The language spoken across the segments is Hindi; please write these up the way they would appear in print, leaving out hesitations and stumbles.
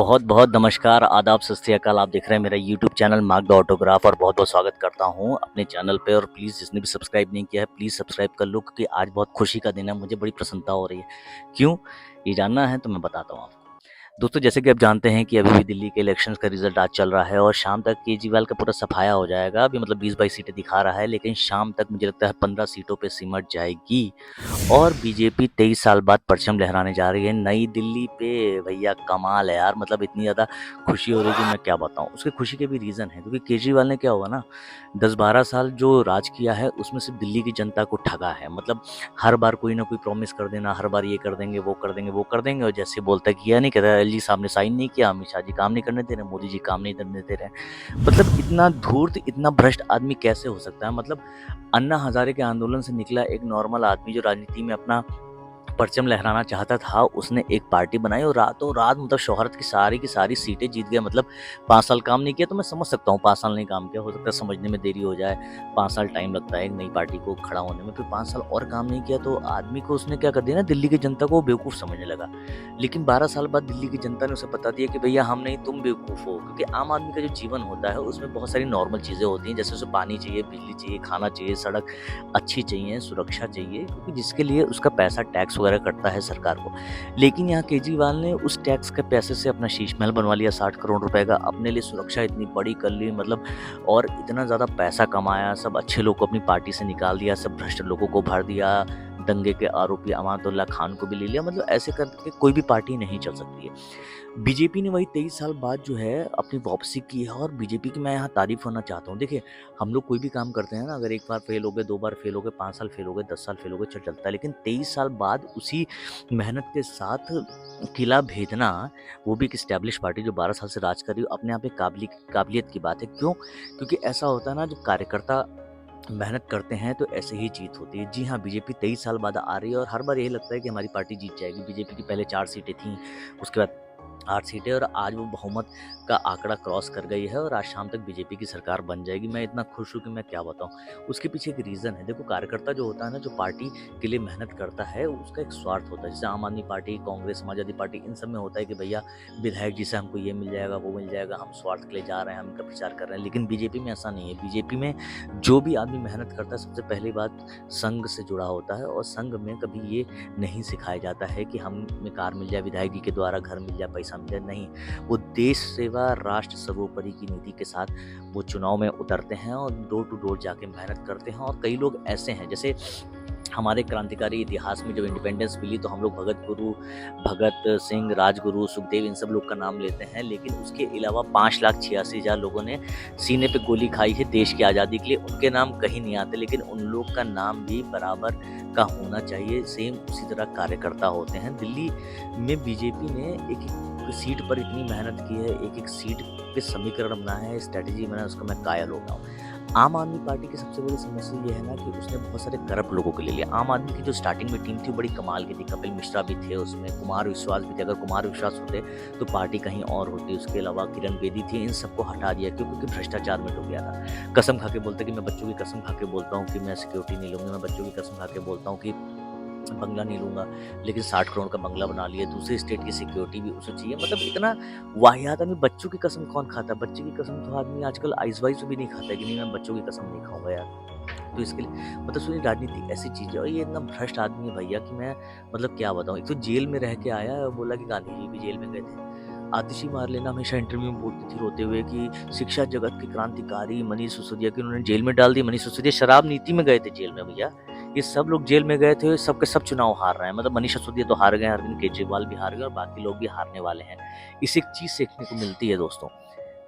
बहुत बहुत नमस्कार, आदाब, सत श्री अकाल। आप देख रहे हैं मेरा YouTube channel mark the autograph और बहुत बहुत स्वागत करता हूं अपने चैनल पे। और प्लीज़ जिसने भी सब्सक्राइब नहीं किया है प्लीज़ सब्सक्राइब कर लो, क्योंकि आज बहुत खुशी का दिन है, मुझे बड़ी प्रसन्नता हो रही है। क्यों ये जानना है तो मैं बताता हूँ आपको। दोस्तों, जैसे कि आप जानते हैं कि अभी भी दिल्ली के इलेक्शंस का रिजल्ट आज चल रहा है और शाम तक केजरीवाल का पूरा सफाया हो जाएगा। अभी मतलब 20-22 सीटें दिखा रहा है, लेकिन शाम तक मुझे लगता है 15 सीटों पे सिमट जाएगी और बीजेपी 23 साल बाद परचम लहराने जा रही है नई दिल्ली पे। भैया कमाल है यार, मतलब इतनी ज़्यादा खुशी हो रही है कि मैं क्या बताऊँ। उसकी खुशी के भी रीज़न है, क्योंकि केजरीवाल ने क्या हुआ ना, 10-12 साल जो राज किया है उसमें सिर्फ दिल्ली की जनता को ठगा है। मतलब हर बार कोई ना कोई प्रॉमिस कर देना, हर बार ये कर देंगे, वो कर देंगे, वो कर देंगे, और जैसे बोलता है किया नहीं, कहता है एलजी साहब ने साइन नहीं किया, अमित शाह जी काम नहीं करने दे रहे, मोदी जी काम नहीं करने दे रहे। मतलब इतना धूर्त, इतना भ्रष्ट आदमी कैसे हो सकता है। मतलब अन्ना हजारे के आंदोलन से निकला एक नॉर्मल आदमी जो राजनीति में अपना परचम लहराना चाहता था, उसने एक पार्टी बनाई और रातों रात मतलब शोहरत की सारी सीटें जीत गया। मतलब 5 साल काम नहीं किया तो मैं समझ सकता हूँ, 5 साल नहीं काम किया, हो सकता है समझने में देरी हो जाए, 5 साल टाइम लगता है एक नई पार्टी को खड़ा होने में। फिर 5 साल और काम नहीं किया तो आदमी को उसने क्या कर दिया ना, दिल्ली की जनता को बेवकूफ़ समझने लगा। लेकिन 12 साल बाद दिल्ली की जनता ने उसे बता दिया कि भैया हम नहीं, तुम बेवकूफ़ हो। क्योंकि आम आदमी का जो जीवन होता है उसमें बहुत सारी नॉर्मल चीज़ें होती हैं, जैसे उसे पानी चाहिए, बिजली चाहिए, खाना चाहिए, सड़क अच्छी चाहिए, सुरक्षा चाहिए, क्योंकि जिसके लिए उसका पैसा टैक्स वगैरह कटता है सरकार को। लेकिन यहाँ केजरीवाल ने उस टैक्स के पैसे से अपना शीश महल बनवा लिया 60 करोड़ रुपए का, अपने लिए सुरक्षा इतनी बड़ी कर ली, मतलब और इतना ज़्यादा पैसा कमाया, सब अच्छे लोग को अपनी पार्टी से निकाल दिया, सब भ्रष्ट लोगों को भर दिया, दंगे के आरोपी अमानुल्लाह खान को भी ले लिया। मतलब ऐसे करके कोई भी पार्टी नहीं चल सकती है। बीजेपी ने वही 23 साल बाद जो है अपनी वापसी की है, और बीजेपी की मैं यहाँ तारीफ करना चाहता हूँ। देखिए, हम लोग कोई भी काम करते हैं ना, अगर एक बार फेल हो गए, 2 बार फेल हो गए, 5 साल फेल हो गए, 10 साल फेल हो गए, चलता है। लेकिन 23 साल बाद उसी मेहनत के साथ किला भेदना, वो भी एक एस्टैब्लिश पार्टी जो 12 साल से राज कर रही हो, अपने आप में काबिलियत की बात है। क्यों? क्योंकि ऐसा होता है ना, जब कार्यकर्ता मेहनत करते हैं तो ऐसे ही जीत होती है। जी हाँ, बीजेपी 23 साल बाद आ रही है और हर बार यही लगता है कि हमारी पार्टी जीत जाएगी। बीजेपी की पहले 4 सीटें थीं, उसके बाद 8 सीटें, और आज वो बहुमत का आंकड़ा क्रॉस कर गई है और आज शाम तक बीजेपी की सरकार बन जाएगी। मैं इतना खुश हूँ कि मैं क्या बताऊँ। उसके पीछे एक रीज़न है। देखो, कार्यकर्ता जो होता है ना, जो पार्टी के लिए मेहनत करता है, उसका एक स्वार्थ होता है। जैसे आम आदमी पार्टी, कांग्रेस, समाजवादी पार्टी, इन सब में होता है कि भैया विधायक जी से हमको ये मिल जाएगा, वो मिल जाएगा, हम स्वार्थ के लिए जा रहे हैं, हम इनका प्रचार कर रहे हैं। लेकिन बीजेपी में ऐसा नहीं है। बीजेपी में जो भी आदमी मेहनत करता है, सबसे पहली बात संघ से जुड़ा होता है, और संघ में कभी ये नहीं सिखाया जाता है कि हमें कार मिल जाए, विधायक जी के द्वारा घर मिल जाए, पैसा मिल जाए। नहीं, वो देश सेवा, राष्ट्र सर्वोपरि की नीति के साथ वो चुनाव में उतरते हैं और डोर टू डोर जाके मेहनत करते हैं। और कई लोग ऐसे हैं, जैसे हमारे क्रांतिकारी इतिहास में जब इंडिपेंडेंस मिली तो हम लोग भगत सिंह, राजगुरु, सुखदेव, इन सब लोग का नाम लेते हैं, लेकिन उसके अलावा 5,86,000 लोगों ने सीने पे गोली खाई है देश की आज़ादी के लिए, उनके नाम कहीं नहीं आते। लेकिन उन लोग का नाम भी बराबर का होना चाहिए। सेम उसी तरह कार्यकर्ता होते हैं। दिल्ली में बीजेपी ने एक एक सीट पर इतनी मेहनत की है, एक एक सीट पे समीकरण बनाया है, स्ट्रैटेजी बनाया, उसका मैं कायल हो गया हूँ। आम आदमी पार्टी की सबसे बड़ी समस्या ये है ना कि उसने बहुत सारे करप्ट लोगों को ले लिया। आम आदमी की जो स्टार्टिंग में टीम थी बड़ी कमाल की थी। कपिल मिश्रा भी थे उसमें, कुमार विश्वास भी थे। अगर कुमार विश्वास होते तो पार्टी कहीं और होती। उसके अलावा किरण बेदी थी। इन सबको हटा दिया क्योंकि भ्रष्टाचार में डूब गया था। कसम खा के बोलते कि मैं बच्चों की कसम खा के बोलता हूँ कि मैं सिक्योरिटी नहीं लूँगा, मैं बच्चों की कसम खा के बोलता हूँ कि बंगला नहीं लूँगा, लेकिन 60 करोड़ का बंगला बना लिया। दूसरे स्टेट की सिक्योरिटी भी उसे चाहिए। मतलब इतना वाहियात आदमी। बच्चों की कसम कौन खाता है? बच्चे की कसम तो आदमी आजकल आइस वाइस भी नहीं खाता है कि नहीं, मैं बच्चों की कसम नहीं खाऊंगा यार। तो इसके लिए मतलब सुनिए, राजनीति ऐसी चीज़ है और ये इतना भ्रष्ट आदमी है भैया कि मैं मतलब क्या बताऊँ। एक तो जेल में रह के आया और बोला कि गांधी जी भी जेल में गए थे। आतिशी मारलेना हमेशा इंटरव्यू में बोलती थी रोते हुए कि शिक्षा जगत के क्रांतिकारी मनीष सिसोदिया की उन्होंने जेल में डाल दी। मनीष सिसोदिया शराब नीति में गए थे जेल में भैया। ये सब लोग जेल में गए थे, सब के सब चुनाव हार रहे हैं। मतलब मनीष सिसोदिया तो हार गए, अरविंद केजरीवाल भी हार गए और बाकी लोग भी हारने वाले हैं। इससे एक चीज़ सीखने को मिलती है दोस्तों।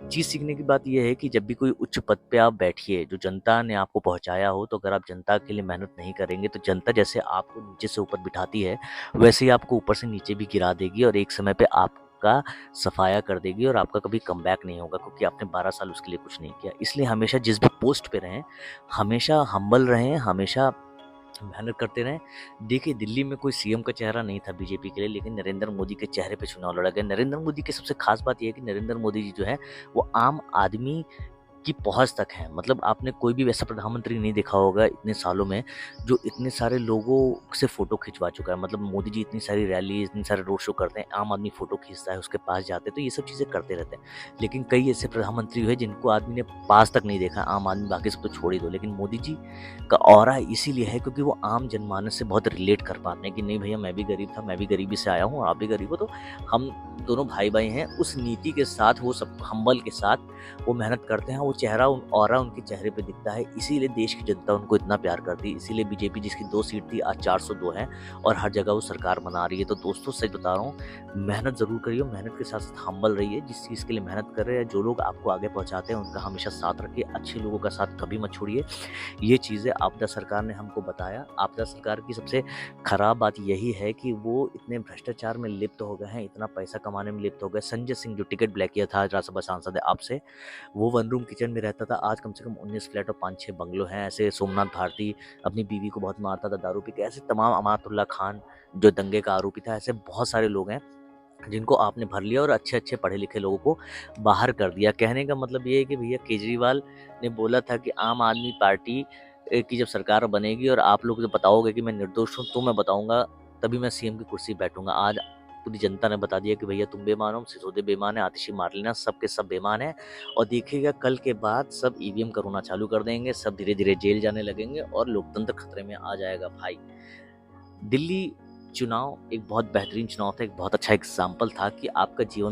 चीज़ सीखने की बात यह है कि जब भी कोई उच्च पद पे आप बैठिए, जो जनता ने आपको पहुंचाया हो, तो अगर आप जनता के लिए मेहनत नहीं करेंगे तो जनता जैसे आपको नीचे से ऊपर बिठाती है, वैसे ही आपको ऊपर से नीचे भी गिरा देगी और एक समय पे आपका सफाया कर देगी और आपका कभी कमबैक नहीं होगा, क्योंकि आपने 12 साल उसके लिए कुछ नहीं किया। इसलिए हमेशा जिस भी पोस्ट पे रहें, हमेशा हम्बल रहें, हमेशा मेहनत करते रहें। देखिए, दिल्ली में कोई सीएम का चेहरा नहीं था बीजेपी के लिए, लेकिन नरेंद्र मोदी के चेहरे पे चुनाव लड़ा गया। नरेंद्र मोदी की सबसे खास बात यह है कि नरेंद्र मोदी जी जो है वो आम आदमी की पहुँच तक है। मतलब आपने कोई भी वैसा प्रधानमंत्री नहीं देखा होगा इतने सालों में जो इतने सारे लोगों से फ़ोटो खिंचवा चुका है। मतलब मोदी जी इतनी सारी रैली, इतनी सारे रोड शो करते हैं, आम आदमी फ़ोटो खींचता है, उसके पास जाते हैं, तो ये सब चीज़ें करते रहते हैं। लेकिन कई ऐसे प्रधानमंत्री हुए जिनको आदमी ने पास तक नहीं देखा, आम आदमी बाकी सब तो छोड़ ही दो। लेकिन मोदी जी का ऑरा इसीलिए है क्योंकि वो आम जनमानस से बहुत रिलेट कर पाते हैं कि नहीं भैया मैं भी गरीब था, मैं भी गरीबी से आया हूँ, आप भी गरीब हो, तो हम दोनों भाई-भाई हैं। उस नीति के साथ वो सब हम्बल के साथ वो मेहनत करते हैं, वो चेहरा ऑरा उनके चेहरे पे दिखता है, इसीलिए देश की जनता उनको इतना प्यार करती है। इसीलिए बीजेपी जिसकी 2 सीट थी आज 402 है और हर जगह वो सरकार बना रही है। तो दोस्तों सच बता रहा हूँ, मेहनत ज़रूर करिए, मेहनत के साथ-साथ हम्बल रहिए। जिस चीज़ के लिए मेहनत कर रहे हैं, जो लोग आपको आगे पहुँचाते हैं उनका हमेशा साथ रखिए, अच्छे लोगों का साथ कभी मत छोड़िए। ये चीज़ें आपदा सरकार ने हमको बताया। आपदा सरकार की सबसे खराब बात यही है कि वो इतने भ्रष्टाचार में लिप्त हो गए हैं, इतना पैसा कमाने में लिप्त हो गए। संजय सिंह जो टिकट ब्लैक किया था, आज राज्यसभा सांसद है आपसे, वो वन रूम किचन में रहता था, आज कम से कम 19 फ्लैट और 5-6 बंगलो हैं। ऐसे सोमनाथ भारती अपनी बीवी को बहुत मारता था दारू पी के, ऐसे तमाम अमातुल्ला खान जो दंगे का आरोपी था, ऐसे बहुत सारे लोग हैं जिनको आपने भर लिया और अच्छे-अच्छे पढ़े-लिखे लोगों को बाहर कर दिया। कहने का मतलब ये है कि भैया केजरीवाल ने बोला था कि आम आदमी पार्टी की जब सरकार बनेगी और आप लोग जब बताओगे कि मैं निर्दोष हूँ, तो मैं बताऊँगा, तभी मैं सीएम की कुर्सी पे बैठूँगा। आज पूरी जनता ने बता दिया कि भैया तुम बेईमान हो, सिसोदिया बेईमान है, आतिशी मारलेना, सब के सब बेईमान हैं और देखिएगा कल के बाद सब ईवीएम करवाना चालू कर देंगे, सब धीरे-धीरे जेल जाने लगेंगे और लोकतंत्र खतरे में आ जाएगा भाई। दिल्ली चुनाव एक बहुत बेहतरीन चुनाव था, एक बहुत अच्छा एग्ज़ाम्पल था कि आपका जीवन